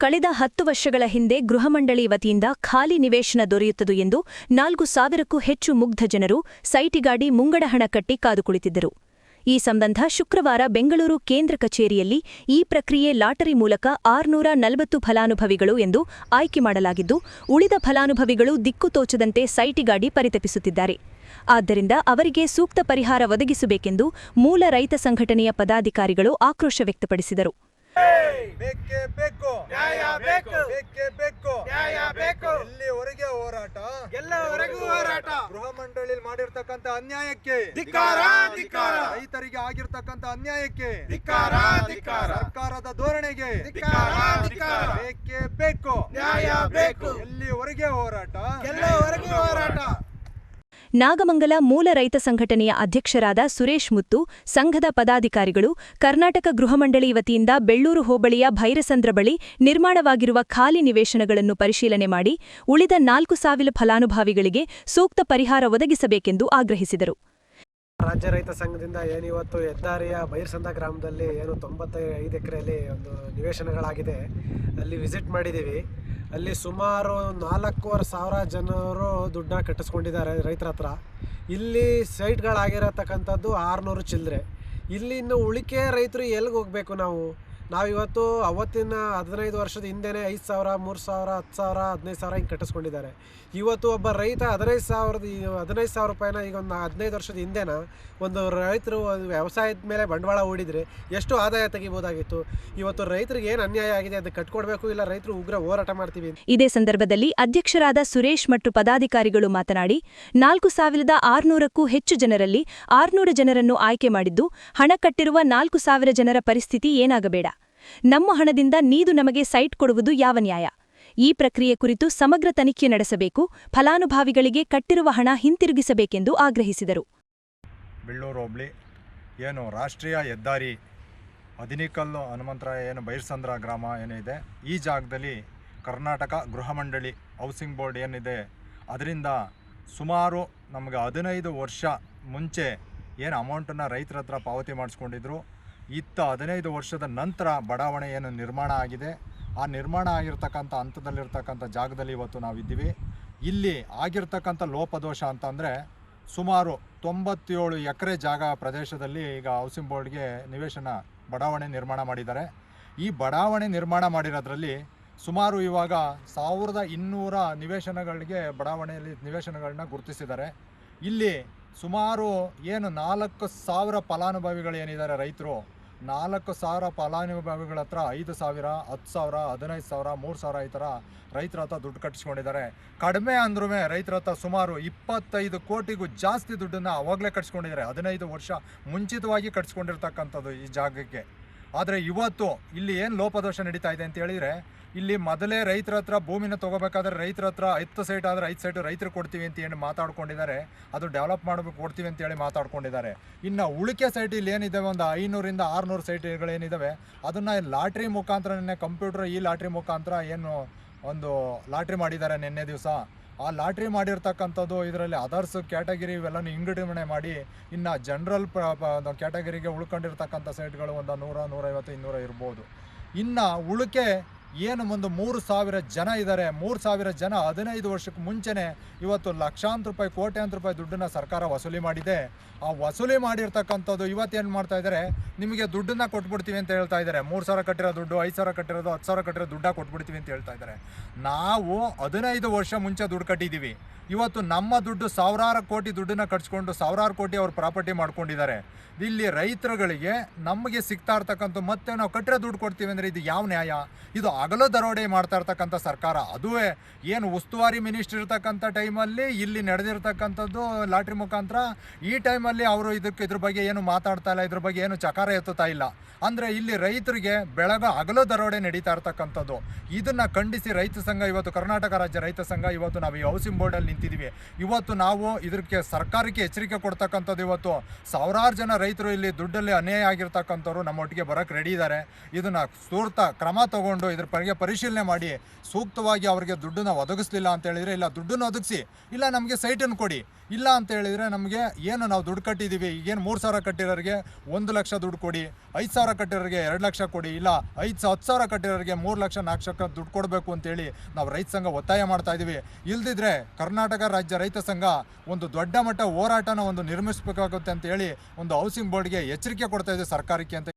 ಕಳೆದ 10 ವರ್ಷಗಳ ಹಿಂದೆ ಗೃಹಮಂಡಳಿ ವತಿಯಿಂದ ಖಾಲಿ ನಿವೇಶನ ದೊರೆಯುತ್ತದೆ ಎಂದು 4,000ಕ್ಕೂ ಹೆಚ್ಚು ಮುಗ್ಧ ಜನರು ಸೈಟಿಗಾಡಿ ಮುಂಗಡ ಹಣ ಕಟ್ಟಿ ಕಾದು ಕುಳಿತಿದ್ದರು. ಈ ಸಂಬಂಧ ಶುಕ್ರವಾರ ಬೆಂಗಳೂರು ಕೇಂದ್ರ ಕಚೇರಿಯಲ್ಲಿ ಈ ಪ್ರಕ್ರಿಯೆ ಲಾಟರಿ ಮೂಲಕ 640 ಫಲಾನುಭವಿಗಳು ಎಂದು ಆಯ್ಕೆ ಮಾಡಲಾಗಿದ್ದು, ಉಳಿದ ಫಲಾನುಭವಿಗಳು ದಿಕ್ಕು ತೋಚದಂತೆ ಸೈಟಿಗಾಡಿ ಪರಿತಪಿಸುತ್ತಿದ್ದಾರೆ. ಆದ್ದರಿಂದ ಅವರಿಗೆ ಸೂಕ್ತ ಪರಿಹಾರ ಒದಗಿಸಬೇಕೆಂದು ಮೂಲ ರೈತ ಸಂಘಟನೆಯ ಪದಾಧಿಕಾರಿಗಳು ಆಕ್ರೋಶ ವ್ಯಕ್ತಪಡಿಸಿದರು. ಬೇಕೇ ಬೇಕು ನ್ಯಾಯ ಬೇಕು, ಬೇಕೇ ಬೇಕು ನ್ಯಾಯ ಬೇಕು. ಎಲ್ಲಿವರೆಗೆ ಹೋರಾಟ, ಎಲ್ಲವರೆಗೂ ಹೋರಾಟ. ಗೃಹ ಮಂಡಳಿ ಮಾಡಿರ್ತಕ್ಕಂಥ ಅನ್ಯಾಯಕ್ಕೆ ಧಿಕ್ಕಾರ, ಧಿಕ್ಕಾರ. ರೈತರಿಗೆ ಆಗಿರ್ತಕ್ಕಂಥ ಅನ್ಯಾಯಕ್ಕೆ ಧಿಕ್ಕಾರ, ಧಿಕ್ಕಾರ. ಸರ್ಕಾರದ ಧೋರಣೆಗೆ ಧಿಕ್ಕಾರ, ಧಿಕ್ಕಾರ. ಬೇಕೇ ಬೇಕು ನ್ಯಾಯ ಬೇಕು. ಎಲ್ಲಿವರೆಗೆ ಹೋರಾಟ, ಎಲ್ಲವರೆಗೂ ಹೋರಾಟ. ನಾಗಮಂಗಲ ಮೂಲ ರೈತ ಸಂಘಟನೆಯ ಅಧ್ಯಕ್ಷರಾದ ಸುರೇಶ್ ಮುತ್ತು, ಸಂಘದ ಪದಾಧಿಕಾರಿಗಳು ಕರ್ನಾಟಕ ಗೃಹಮಂಡಳಿ ವತಿಯಿಂದ ಬೆಳ್ಳೂರು ಹೋಬಳಿಯ ಭೈರಸಂದ್ರ ಬಳಿ ನಿರ್ಮಾಣವಾಗಿರುವ ಖಾಲಿ ನಿವೇಶನಗಳನ್ನು ಪರಿಶೀಲನೆ ಮಾಡಿ ಉಳಿದ 4,000 ಫಲಾನುಭವಿಗಳಿಗೆ ಸೂಕ್ತ ಪರಿಹಾರ ಒದಗಿಸಬೇಕೆಂದು ಆಗ್ರಹಿಸಿದರು. ರಾಜ್ಯ ರೈತ ಸಂಘದಿಂದ ಏನಿವತ್ತು ಹೆದ್ದಾರಿಯ ಭೈರಸಂದ್ರ ಗ್ರಾಮದಲ್ಲಿ 95 ಎಕರೆಯಲ್ಲಿ ಒಂದು ನಿವೇಶನಗಳಾಗಿದೆ. ಅಲ್ಲಿ ವಿಸಿಟ್ ಮಾಡಿದ್ದೀವಿ. ಅಲ್ಲಿ ಸುಮಾರು 4,500 ಜನರು ದುಡ್ಡನ್ನ ಕಟ್ಟಿಸ್ಕೊಂಡಿದ್ದಾರೆ ರೈತರ ಹತ್ರ. ಇಲ್ಲಿ ಸೈಟ್ಗಳಾಗಿರತಕ್ಕಂಥದ್ದು 600 ಚಿಲ್ಲರೆ. ಇಲ್ಲಿ ಇನ್ನು ಉಳಿಕೆ ರೈತರು ಎಲ್ಲಿಗೆ ಹೋಗಬೇಕು? ನಾವಿವತ್ತು ಅವತ್ತಿನ 15 ವರ್ಷದ ಹಿಂದೆನೇ 5,000, 3,000, 10,000, 15,000 ಹಿಂಗೆ ಕಟ್ಟಿಸ್ಕೊಂಡಿದ್ದಾರೆ. ಇವತ್ತು ಒಬ್ಬ ರೈತ 15,000 ರೂಪಾಯಿನ ಈಗ ಒಂದು 15 ವರ್ಷದ ಹಿಂದೆನ ಒಂದು ರೈತರು ವ್ಯವಸಾಯದ ಮೇಲೆ ಬಂಡವಾಳ ಹೂಡಿದರೆ ಎಷ್ಟು ಆದಾಯ ತೆಗಿಬೋದಾಗಿತ್ತು. ಇವತ್ತು ರೈತರಿಗೆ ಏನು ಅನ್ಯಾಯ ಆಗಿದೆ ಅದನ್ನು ಕಟ್ಕೊಡ್ಬೇಕು, ಇಲ್ಲ ರೈತರು ಉಗ್ರ ಹೋರಾಟ ಮಾಡ್ತೀವಿ. ಇದೇ ಸಂದರ್ಭದಲ್ಲಿ ಅಧ್ಯಕ್ಷರಾದ ಸುರೇಶ್ ಮತ್ತು ಪದಾಧಿಕಾರಿಗಳು ಮಾತನಾಡಿ, 4,600ಕ್ಕೂ ಹೆಚ್ಚು ಜನರಲ್ಲಿ 600 ಜನರನ್ನು ಆಯ್ಕೆ ಮಾಡಿದ್ದು, ಹಣ ಕಟ್ಟಿರುವ 4,000 ಜನರ ಪರಿಸ್ಥಿತಿ ಏನಾಗಬೇಡ. ನಮ್ಮ ಹಣದಿಂದ ನೀದು ನಮಗೆ ಸೈಟ್ ಕೊಡುವುದು ಯಾವ ನ್ಯಾಯ? ಈ ಪ್ರಕ್ರಿಯೆ ಕುರಿತು ಸಮಗ್ರ ತನಿಖೆ ನಡೆಸಬೇಕು, ಫಲಾನುಭವಿಗಳಿಗೆ ಕಟ್ಟಿರುವ ಹಣ ಹಿಂತಿರುಗಿಸಬೇಕೆಂದು ಆಗ್ರಹಿಸಿದರು. ಬೆಳ್ಳೂರು ಹೋಬಳಿ ಏನು ರಾಷ್ಟ್ರೀಯ ಹೆದ್ದಾರಿ ಅದಿನಿಕಲ್ಲು ಹನುಮಂತರಾಯ ಏನು ಭೈರಸಂದ್ರ ಗ್ರಾಮ ಏನಿದೆ, ಈ ಜಾಗದಲ್ಲಿ ಕರ್ನಾಟಕ ಗೃಹ ಮಂಡಳಿ ಹೌಸಿಂಗ್ ಬೋರ್ಡ್ ಏನಿದೆ ಅದರಿಂದ ಸುಮಾರು ನಮಗೆ 15 ವರ್ಷ ಮುಂಚೆ ಏನು ಅಮೌಂಟನ್ನು ರೈತರ ಹತ್ರ ಪಾವತಿ ಮಾಡಿಸ್ಕೊಂಡಿದ್ರು. 15 ವರ್ಷದ ನಂತರ ಬಡಾವಣೆ ಏನು ನಿರ್ಮಾಣ ಆಗಿದೆ, ಆ ನಿರ್ಮಾಣ ಆಗಿರ್ತಕ್ಕಂಥ ಹಂತದಲ್ಲಿರ್ತಕ್ಕಂಥ ಜಾಗದಲ್ಲಿ ಇವತ್ತು ನಾವಿದ್ದೀವಿ. ಇಲ್ಲಿ ಆಗಿರ್ತಕ್ಕಂಥ ಲೋಪದೋಷ ಅಂತಂದರೆ ಸುಮಾರು 97 ಎಕರೆ ಜಾಗ ಪ್ರದೇಶದಲ್ಲಿ ಈಗ ಹೌಸಿಂಗ್ ಬೋರ್ಡ್ಗೆ ನಿವೇಶನ ಬಡಾವಣೆ ನಿರ್ಮಾಣ ಮಾಡಿದ್ದಾರೆ. ಈ ಬಡಾವಣೆ ನಿರ್ಮಾಣ ಮಾಡಿರೋದ್ರಲ್ಲಿ ಸುಮಾರು ಇವಾಗ 1,200 ನಿವೇಶನಗಳಿಗೆ ಬಡಾವಣೆಯಲ್ಲಿ ನಿವೇಶನಗಳನ್ನ ಗುರುತಿಸಿದ್ದಾರೆ. ಇಲ್ಲಿ ಸುಮಾರು ಏನು 4,000 ಫಲಾನುಭವಿಗಳು ಏನಿದ್ದಾರೆ ರೈತರು, 4,000 ಫಲಾನುಭವಿಗಳ ಹತ್ರ 5,000, 10,000, 15,000, 3,000 ಈ ಥರ ರೈತರ ಹತ್ರ ದುಡ್ಡು ಕಟ್ಟಿಸ್ಕೊಂಡಿದ್ದಾರೆ. ಕಡಿಮೆ ಅಂದ್ರೂ ರೈತರ ಹತ್ರ ಸುಮಾರು 25 ಕೋಟಿಗೂ ಜಾಸ್ತಿ ದುಡ್ಡನ್ನು ಅವಾಗಲೇ ಕಟ್ಸ್ಕೊಂಡಿದ್ದಾರೆ. 15 ವರ್ಷ ಮುಂಚಿತವಾಗಿ ಕಟ್ಸ್ಕೊಂಡಿರ್ತಕ್ಕಂಥದ್ದು ಈ ಜಾಗಕ್ಕೆ. ಆದರೆ ಇವತ್ತು ಇಲ್ಲಿ ಏನು ಲೋಪದೋಷ ನಡೀತಾ ಇದೆ ಅಂತ ಹೇಳಿದರೆ, ಇಲ್ಲಿ ಮೊದಲೇ ರೈತರ ಹತ್ರ ಭೂಮಿನ ತೊಗೋಬೇಕಾದ್ರೆ ರೈತರ ಹತ್ರ 10 ಸೈಟ್ ಆದರೆ 5 ಸೈಟು ರೈತರು ಕೊಡ್ತೀವಿ ಅಂತ ಏನು ಮಾತಾಡ್ಕೊಂಡಿದ್ದಾರೆ, ಅದು ಡೆವಲಪ್ ಮಾಡಬೇಕು ಕೊಡ್ತೀವಿ ಅಂತೇಳಿ ಮಾತಾಡ್ಕೊಂಡಿದ್ದಾರೆ. ಇನ್ನು ಉಳಿಕೆ ಸೈಟ್ ಇಲ್ಲಿ ಏನಿದ್ದಾವೆ ಒಂದು 500ರಿಂದ 600 ಸೈಟ್ಗಳೇನಿದ್ದಾವೆ ಅದನ್ನು ಲಾಟ್ರಿ ಮುಖಾಂತರ ಕಂಪ್ಯೂಟರ್ ಈ ಲಾಟ್ರಿ ಮುಖಾಂತರ ಏನು ಒಂದು ಲಾಟ್ರಿ ಮಾಡಿದ್ದಾರೆ ನಿನ್ನೆ ದಿವಸ. ಆ ಲಾಟ್ರಿ ಮಾಡಿರ್ತಕ್ಕಂಥದ್ದು ಇದರಲ್ಲಿ ಅದರ್ಸ್ ಕ್ಯಾಟಗಿರಿ ಇವೆಲ್ಲನೂ ವಿಂಗಡಣೆ ಮಾಡಿ ಇನ್ನು ಜನರಲ್ ಕ್ಯಾಟಗರಿಗೆ ಉಳ್ಕೊಂಡಿರ್ತಕ್ಕಂಥ ಸೈಟ್ಗಳು ಒಂದು 100, 150, 200 ಇರ್ಬೋದು. ಇನ್ನು ಉಳಿಕೆ ಏನು ಒಂದು 3,000 ಜನ ಇದ್ದಾರೆ. 3,000 ಜನ 15 ವರ್ಷಕ್ಕೆ ಮುಂಚೆನೇ ಇವತ್ತು ಲಕ್ಷಾಂತರ ರೂಪಾಯಿ, ಕೋಟ್ಯಾಂತರ ರೂಪಾಯಿ ದುಡ್ಡನ್ನು ಸರ್ಕಾರ ವಸೂಲಿ ಮಾಡಿದೆ. ಆ ವಸೂಲಿ ಮಾಡಿರ್ತಕ್ಕಂಥದ್ದು ಇವತ್ತೇನು ಮಾಡ್ತಾ ಇದ್ದಾರೆ, ನಿಮಗೆ ದುಡ್ಡನ್ನು ಕೊಟ್ಬಿಡ್ತೀವಿ ಅಂತ ಹೇಳ್ತಾ ಇದ್ದಾರೆ. 3,000 ಕಟ್ಟಿರೋ ದುಡ್ಡು, 5,000 ಕಟ್ಟಿರೋದು, 10,000 ಕಟ್ಟಿರೋ ದುಡ್ಡ ಕೊಟ್ಬಿಡ್ತೀವಿ ಅಂತ ಹೇಳ್ತಾ ಇದ್ದಾರೆ. ನಾವು 15 ವರ್ಷ ಮುಂಚೆ ದುಡ್ಡು ಕಟ್ಟಿದ್ದೀವಿ. ಇವತ್ತು ನಮ್ಮ ದುಡ್ಡು ಸಾವಿರಾರು ಕೋಟಿ ದುಡ್ಡನ್ನು ಕಟ್ಸ್ಕೊಂಡು ಸಾವಿರಾರು ಕೋಟಿ ಅವ್ರು ಪ್ರಾಪರ್ಟಿ ಮಾಡ್ಕೊಂಡಿದ್ದಾರೆ. ಇಲ್ಲಿ ರೈತರುಗಳಿಗೆ ನಮಗೆ ಸಿಗ್ತಾ ಇರ್ತಕ್ಕಂಥ ಮತ್ತೆ ನಾವು ಕಟ್ಟಿರೋ ದುಡ್ಡು ಕೊಡ್ತೀವಿ ಅಂದರೆ ಇದು ಯಾವ ನ್ಯಾಯ? ಇದು ಹಗಲು ದರೋಡೆ ಮಾಡ್ತಾ ಇರ್ತಕ್ಕಂಥ ಸರ್ಕಾರ. ಅದುವೇ ಏನು ಉಸ್ತುವಾರಿ ಮಿನಿಸ್ಟರ್ ಇರ್ತಕ್ಕಂಥ ಟೈಮಲ್ಲಿ ಇಲ್ಲಿ ನಡೆದಿರ್ತಕ್ಕಂಥದ್ದು ಲಾಟ್ರಿ ಮುಖಾಂತರ. ಈ ಟೈಮಲ್ಲಿ ಅವರು ಇದ್ರ ಬಗ್ಗೆ ಏನು ಮಾತಾಡ್ತಾ ಇಲ್ಲ, ಇದ್ರ ಬಗ್ಗೆ ಏನು ಚಕಾರ ಎತ್ತುತ್ತಾ ಇಲ್ಲ. ಅಂದರೆ ಇಲ್ಲಿ ರೈತರಿಗೆ ಹಗಲು ದರೋಡೆ ನಡೀತಾ ಇರ್ತಕ್ಕಂಥದ್ದು. ಇದನ್ನು ಖಂಡಿಸಿ ರೈತ ಸಂಘ ಇವತ್ತು, ಕರ್ನಾಟಕ ರಾಜ್ಯ ರೈತ ಸಂಘ ಇವತ್ತು ನಾವು ಈ ಹೌಸಿಂಗ್ ಬೋರ್ಡಲ್ಲಿ ನಿಂತಿದ್ದೀವಿ. ಇವತ್ತು ನಾವು ಇದಕ್ಕೆ ಸರ್ಕಾರಕ್ಕೆ ಎಚ್ಚರಿಕೆ ಕೊಡ್ತಕ್ಕಂಥದ್ದು, ಇವತ್ತು ಸಾವಿರಾರು ಜನ ರೈತರು ಇಲ್ಲಿ ದುಡ್ಡಲ್ಲಿ ಅನ್ಯಾಯ ಆಗಿರ್ತಕ್ಕಂಥವ್ರು ನಮ್ಮೊಟ್ಟಿಗೆ ಬರೋಕ್ಕೆ ರೆಡಿ ಇದ್ದಾರೆ. ಇದನ್ನು ಸೂರ್ತ ಕ್ರಮ ತಗೊಂಡು ಇದ್ರ ಅದ್ರ ಬಗ್ಗೆ ಪರಿಶೀಲನೆ ಮಾಡಿ ಸೂಕ್ತವಾಗಿ ಅವರಿಗೆ ದುಡ್ಡನ್ನು ಒದಗಿಸ್ಲಿಲ್ಲ ಅಂತ ಹೇಳಿದರೆ, ಇಲ್ಲ ದುಡ್ಡನ್ನು ಒದಗಿಸಿ, ಇಲ್ಲ ನಮಗೆ ಸೈಟನ್ನು ಕೊಡಿ, ಇಲ್ಲ ಅಂತ ಹೇಳಿದರೆ ನಮಗೆ ಏನು ನಾವು ದುಡ್ಡು ಕಟ್ಟಿದ್ದೀವಿ, ಈಗೇನು 3,000 ಕಟ್ಟಿರೋರಿಗೆ 1 ಲಕ್ಷ ದುಡ್ಡು ಕೊಡಿ, 5,000 ಕಟ್ಟಿರೋರಿಗೆ 2 ಲಕ್ಷ ಕೊಡಿ, ಇಲ್ಲ 10,000 ಕಟ್ಟಿರೋರಿಗೆ 3 ಲಕ್ಷ 4 ಲಕ್ಷ ದುಡ್ಡು ಕೊಡಬೇಕು ಅಂತೇಳಿ ನಾವು ರೈತ ಸಂಘ ಒತ್ತಾಯ ಮಾಡ್ತಾ ಇದ್ದೀವಿ. ಇಲ್ದಿದ್ರೆ ಕರ್ನಾಟಕ ರಾಜ್ಯ ರೈತ ಸಂಘ ಒಂದು ದೊಡ್ಡ ಮಟ್ಟ ಹೋರಾಟನ ನಿರ್ಮಿಸಬೇಕಾಗುತ್ತೆ ಅಂತ ಹೇಳಿ ಒಂದು ಹೌಸಿಂಗ್ ಬೋರ್ಡ್ಗೆ ಎಚ್ಚರಿಕೆ ಕೊಡ್ತಾ ಇದೆ ಸರ್ಕಾರಕ್ಕೆ ಅಂತ